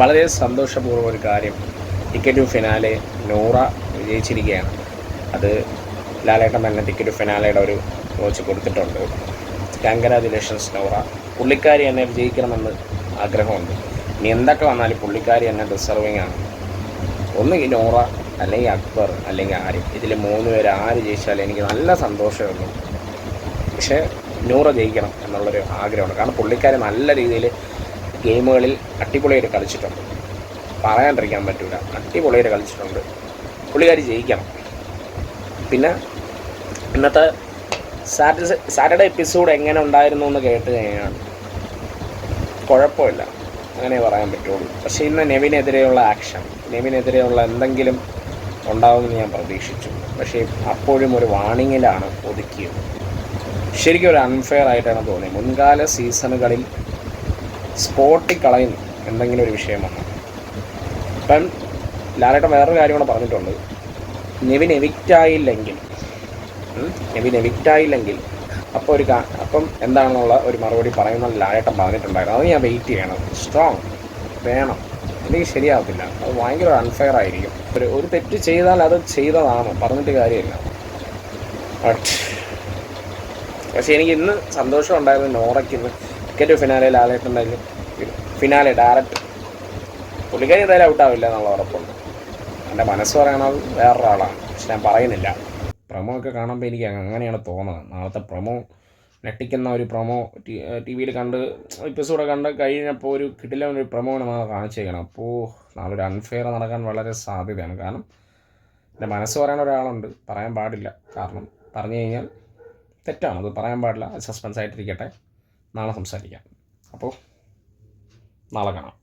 വളരെ സന്തോഷപൂർവ്വം ഒരു കാര്യം, ടിക്കറ്റ് ടു ഫിനാലെ നൂറ വിജയിച്ചിരിക്കുകയാണ്. അത് ലാലേട്ടൻ തന്നെ ടിക്കറ്റ് ടു ഫിനാലയുടെ ഒരു കോച്ച് കൊടുത്തിട്ടുണ്ട്. കൺഗ്രാജുലേഷൻസ് നൂറ. പുള്ളിക്കാരി എന്നെ വിജയിക്കണമെന്ന് ആഗ്രഹമുണ്ട്. ഇനി എന്തൊക്കെ വന്നാലും പുള്ളിക്കാരി എന്നെ ഡിസർവിങ് ആണ്. ഒന്നുകിൽ നൂറ, അല്ലെങ്കിൽ അക്ബർ, അല്ലെങ്കിൽ ആര്. ഇതിൽ 3 പേര് ആര് ജയിച്ചാലും എനിക്ക് നല്ല സന്തോഷമേ ഉള്ളൂ. പക്ഷേ നൂറ ജയിക്കണം എന്നുള്ളൊരു ആഗ്രഹമുണ്ട്. കാരണം പുള്ളിക്കാരി നല്ല രീതിയിൽ ഗെയിമുകളിൽ അടിപൊളിയായിട്ട് കളിച്ചിട്ടുണ്ട്. പറയാണ്ടിരിക്കാൻ പറ്റില്ല, അടിപൊളിയായിട്ട് കളിച്ചിട്ടുണ്ട്. പുള്ളിക്കാരി ജയിക്കണം. പിന്നെ ഇന്നത്തെ സാറ്റർഡേ എപ്പിസോഡ് എങ്ങനെ ഉണ്ടായിരുന്നു എന്ന് കേട്ട് കഴിഞ്ഞാൽ കുഴപ്പമില്ല, അങ്ങനെ പറയാൻ പറ്റുള്ളൂ. പക്ഷേ ഇന്ന് നെവിനെതിരെയുള്ള ആക്ഷൻ, നെവിനെതിരെയുള്ള എന്തെങ്കിലും ഉണ്ടാവുമെന്ന് ഞാൻ പ്രതീക്ഷിച്ചു. പക്ഷേ അപ്പോഴും ഒരു വാണിങ്ങിലാണ് ഒതുക്കിയത്. ശരിക്കും ഒരു അൺഫെയർ ആയിട്ടാണ് തോന്നിയത്. മുൻകാല സീസണുകളിൽ സ്പോട്ടിൽ കളയുന്നു എന്തെങ്കിലും ഒരു വിഷയം വന്നു. ഇപ്പം ലാലേട്ടൻ വേറൊരു കാര്യം കൂടെ പറഞ്ഞിട്ടുണ്ട്. നെവിൻ എവിക്റ്റായില്ലെങ്കിൽ അപ്പം എന്താണെന്നുള്ള ഒരു മറുപടി പറയുന്ന ലാലേട്ടൻ പറഞ്ഞിട്ടുണ്ടായിരുന്നു. അത് ഞാൻ വെയിറ്റ് ചെയ്യണം. സ്ട്രോങ് വേണം, അല്ലെങ്കിൽ ശരിയാവത്തില്ല. അത് ഭയങ്കര അൺഫെയർ ആയിരിക്കും. ഒരു തെറ്റ് ചെയ്താൽ അത് ചെയ്തതാണ്, പറഞ്ഞിട്ട് കാര്യമില്ല. പക്ഷേ എനിക്ക് ഇന്ന് സന്തോഷം ഉണ്ടായിരുന്നു. നോറയ്ക്ക് ഇന്ന് ടിക്കറ്റ് ഫിനാലെ ലാലേട്ടൻ്റെ ഫിനാലെ ഡയറക്റ്റ് പുള്ളിക്കാരി എന്തായാലും ഔട്ടാവില്ല എന്നുള്ള ഉറപ്പുണ്ട്. എൻ്റെ മനസ്സ് പറയണത് വേറൊരാളാണ്, പക്ഷെ ഞാൻ പറയുന്നില്ല. പ്രൊമോ ഒക്കെ കാണുമ്പോൾ എനിക്ക് അങ്ങനെയാണ് തോന്നുന്നത്. നാളത്തെ പ്രൊമോ ഞെട്ടിക്കുന്ന ഒരു പ്രൊമോ ടി വിയിൽ എപ്പിസോഡ് കണ്ട് കഴിഞ്ഞപ്പോൾ ഒരു കിടിലൻ ഒരു പ്രൊമോ നമ്മൾ കാണിച്ചേക്കണം. അപ്പോൾ നാളെ ഒരു അൺഫെയർ നടക്കാൻ വളരെ സാധ്യതയാണ്. കാരണം എൻ്റെ മനസ്സ് പറയുന്ന ഒരാളുണ്ട്, പറയാൻ പാടില്ല. കാരണം പറഞ്ഞു കഴിഞ്ഞാൽ തെറ്റാണ്, അത് പറയാൻ പാടില്ല. സസ്പെൻസ് ആയിട്ടിരിക്കട്ടെ, നാളെ സംസാരിക്കാം. അപ്പോൾ നാളെ കാണാം.